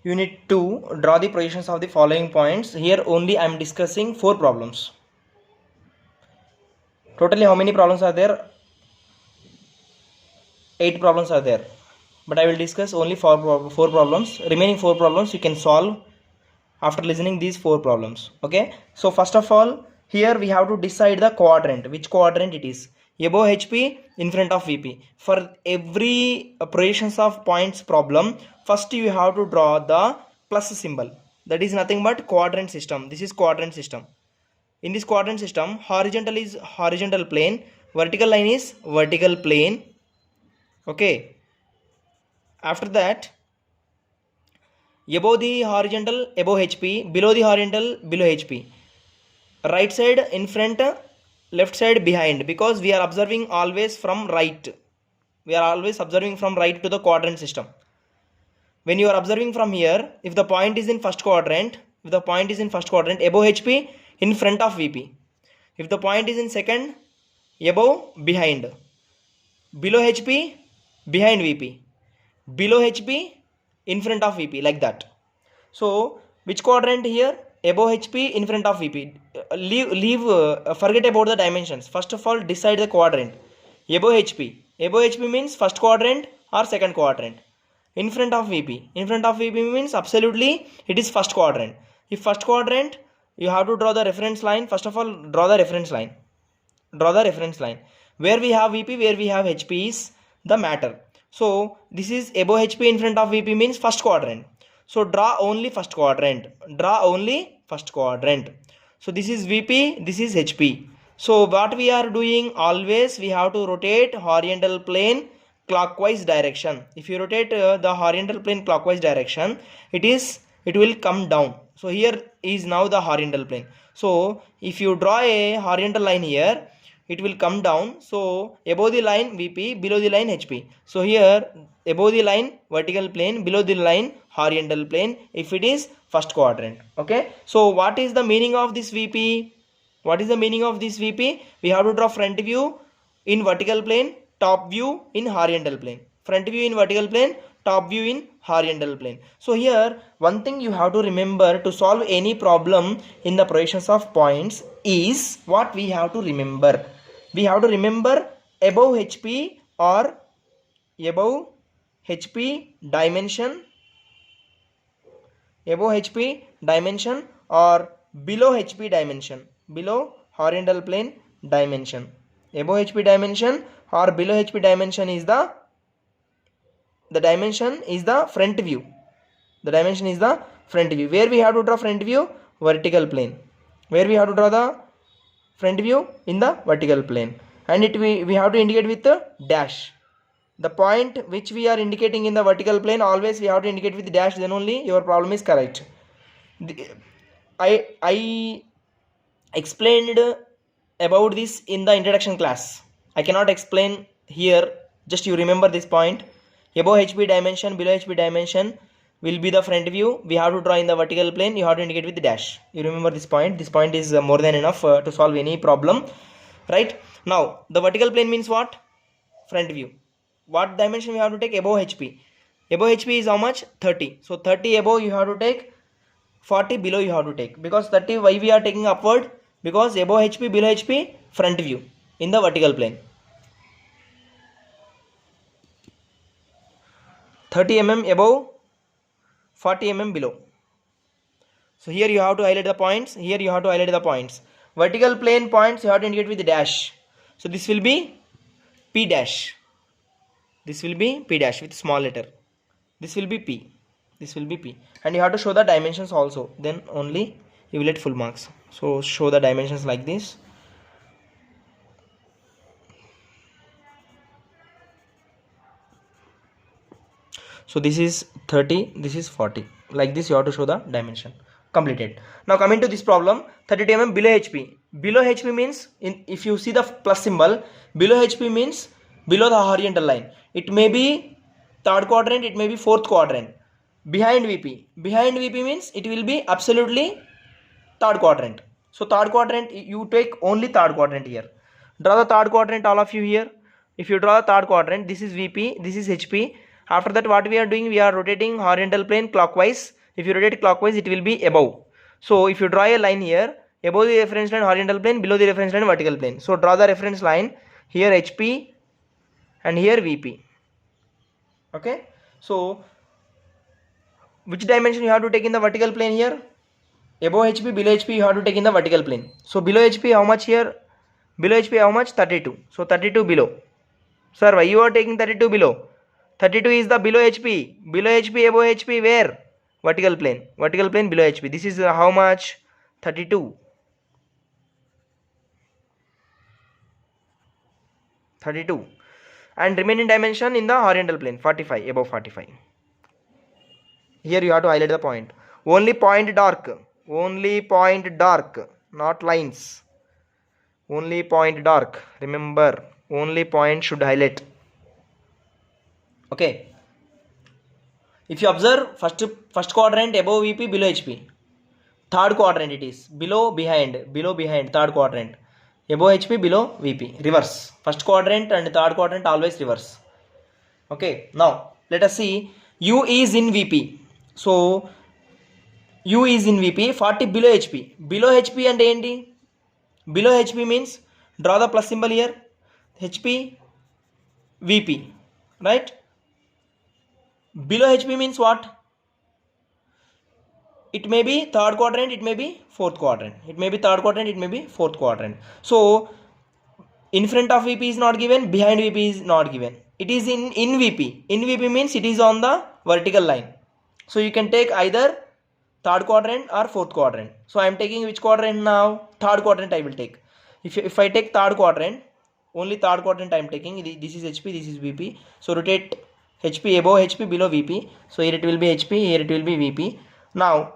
Unit 2, draw the positions of the following points. Here only I am discussing 4 problems. Totally how many problems are there? 8 problems are there. But I will discuss only 4 problems. Remaining 4 problems you can solve after listening these 4 problems. Okay. So first of all, here we have to decide the quadrant. Which quadrant it is? Above HP, in front of VP. For every projections of points problem, first you have to draw the plus symbol. That is nothing but quadrant system. This is quadrant system. In this quadrant system, horizontal is horizontal plane, vertical line is vertical plane. Okay. After that, above the horizontal, above HP, below the horizontal, below HP. Right side in front, left side behind, because we are observing always from right. We are always observing from right to the quadrant system. When you are observing from here, if the point is in first quadrant, above HP, in front of VP. If the point is in second, above, behind. Below HP, behind VP. Below HP, in front of VP, like that. So which quadrant here? Above HP, in front of VP. Forget about the dimensions. First of all, decide the quadrant. Above HP. Above HP means first quadrant or second quadrant. In front of VP. In front of VP means absolutely it is first quadrant. If first quadrant, you have to draw the reference line. First of all, draw the reference line. Draw the reference line. Where we have VP, where we have HP is the matter. So this is above HP, in front of VP means first quadrant. So draw only first quadrant. Draw only first quadrant. So this is VP, this is HP. So what we are doing, always we have to rotate horizontal plane clockwise direction. If you rotate the horizontal plane clockwise direction, it will come down. So here is now the horizontal plane. So if you draw a horizontal line here, it will come down. So above the line VP, below the line HP. So here above the line vertical plane, below the line horizontal plane, if it is first quadrant. Okay. So what is the meaning of this VP? What is the meaning of this VP? We have to draw front view in vertical plane, top view in horizontal plane. Front view in vertical plane, top view in horizontal plane. So here one thing you have to remember to solve any problem in the projections of points is what we have to remember. We have to remember above HP or above HP dimension, above HP dimension or below HP dimension, below horizontal plane dimension. Above HP dimension or below HP dimension is the dimension is the front view. The dimension is the front view. Where we have to draw front view? Vertical plane. Where we have to draw the front view? In the vertical plane. And we have to indicate with the dash. The point which we are indicating in the vertical plane, always we have to indicate with the dash, then only your problem is correct. I explained about this in the introduction class. I cannot explain here. Just you remember this point. Above HP dimension, below HP dimension will be the front view. We have to draw in the vertical plane. You have to indicate with the dash. You remember this point. This point is more than enough to solve any problem. Right? Now, the vertical plane means what? Front view. What dimension we have to take? Above HP. Above HP is how much? 30. So 30 above you have to take, 40 below you have to take. Because 30, why we are taking upward? Because above HP, below HP, front view in the vertical plane. 30 mm above, 40 mm below. So here you have to highlight the points. Here you have to highlight the points. Vertical plane points you have to indicate with the dash. So this will be P dash. This will be P dash with small letter. This will be P. This will be P. And you have to show the dimensions also. Then only you will get full marks. So show the dimensions like this. So this is 30, this is 40. Like this you have to show the dimension. Completed. Now coming to this problem, 32 mm below HP. Below HP means, if you see the plus symbol, below HP means below the horizontal line. It may be third quadrant, it may be fourth quadrant. Behind VP. Behind VP means it will be absolutely third quadrant. So third quadrant, you take only third quadrant here. Draw the third quadrant, all of you here. If you draw the third quadrant, this is VP, this is HP, After that, what we are doing, we are rotating horizontal plane clockwise. If you rotate clockwise, it will be above. So if you draw a line here, above the reference line horizontal plane, below the reference line vertical plane. So draw the reference line here, HP, and here VP. Okay, so which dimension you have to take in the vertical plane here? Above HP, below HP you have to take in the vertical plane. So below HP how much here? Below HP how much? 32. So 32 below. Sir, why you are taking 32 below? 32 is the below HP. Below HP, above HP where? Vertical plane. Vertical plane below HP. This is how much? 32. 32. And remaining dimension in the horizontal plane 45, above 45. Here you have to highlight the point. Only point dark. Only point dark, not lines. Only point dark. Remember, only point should highlight. Okay. If you observe first quadrant above VP, below HP. Third quadrant it is below behind, third quadrant. Above HP, below VP. Reverse. First quadrant and third quadrant always reverse. Okay. Now let us see. U is in VP. So U is in VP. 40 below HP. Below HP and AND. Below HP means draw the plus symbol here. HP, VP. Right? Below HP means what? It may be third quadrant, it may be fourth quadrant. It may be third quadrant, it may be fourth quadrant. So in front of VP is not given, behind VP is not given. It is in VP. In VP means it is on the vertical line. So you can take either third quadrant or fourth quadrant. So I am taking which quadrant now? Third quadrant I will take. If I take third quadrant, only third quadrant I am taking. This is HP, this is VP. So rotate HP above HP, below VP. So here it will be HP, here it will be VP. Now,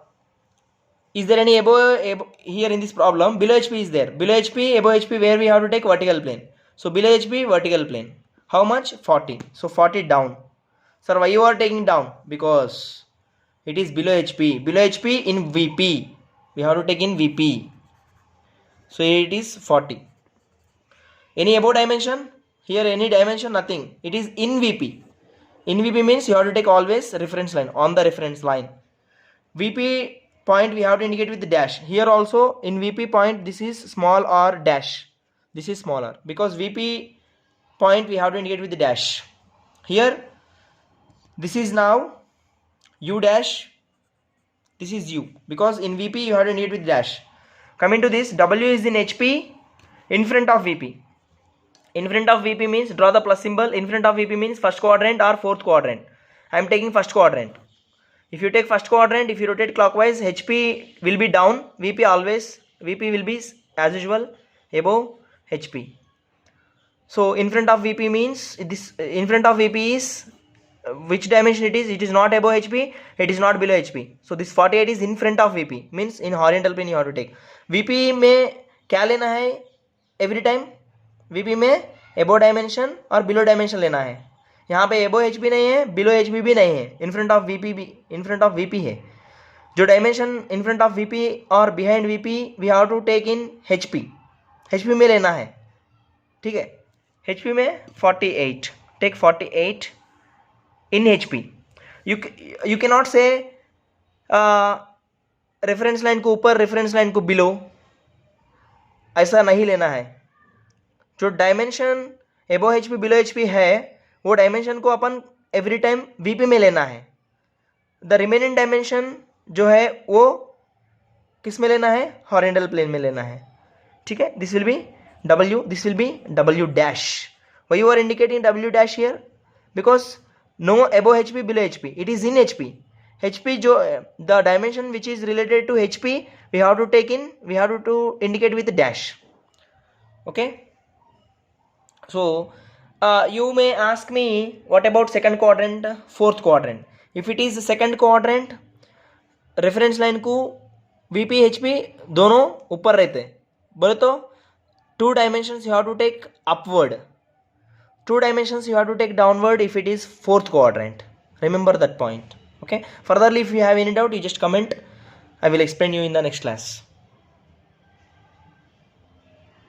is there any above here in this problem? Below HP is there. Below HP, above HP, where we have to take vertical plane. So below HP, vertical plane. How much? 40. So 40 down. Sir, why you are taking down? Because it is below HP. Below HP in VP. We have to take in VP. So here it is 40. Any above dimension? Here any dimension? Nothing. It is in VP. In VP means you have to take always reference line, on the reference line. VP point we have to indicate with the dash. Here also in VP point this is small r dash. This is smaller because VP point we have to indicate with the dash. Here this is now U dash. This is U because in VP you have to indicate with dash. Coming to this, W is in HP in front of VP. In front of VP means draw the plus symbol. In front of VP means first quadrant or fourth quadrant. I am taking first quadrant. If you take first quadrant, if you rotate clockwise, HP will be down. VP will be as usual above HP. So in front of VP means this. In front of VP is which dimension it is? It is not above HP. It is not below HP. So this 48 is in front of VP. Means in horizontal plane you have to take. VP में क्या लेना है every time? VP में above dimension और below dimension लेना है. यहाँ पे above HP नहीं है, below HP भी नहीं है. In front of VP भी in front of VP है. जो dimension in front of VP और behind VP we have to take in HP. HP में लेना है. ठीक है. HP में 48. Take 48 in HP. You cannot say reference line को ऊपर, reference line को below. ऐसा नहीं लेना है. जो डायमेंशन एबो HP बिलो HP है वो डायमेंशन को अपन एवरी टाइम VP में लेना है. द रिमेनिंग डायमेंशन जो है वो किस में लेना है? हॉरिजॉन्टल प्लेन में लेना है. ठीक है. This will be W, this will be W dash. Why you are indicating W dash here? Because no above HP below HP, it is in HP. HP जो the dimension which is related to HP we have to take in, we have to indicate with dash. Okay. So you may ask me what about second quadrant, fourth quadrant? If it is second quadrant, reference line को VP HP दोनों ऊपर रहते हैं. बोले तो 2 dimensions you have to take upward, 2 dimensions you have to take downward if it is fourth quadrant. Remember that point. Okay. Furtherly, if you have any doubt, you just comment. I will explain you in the next class.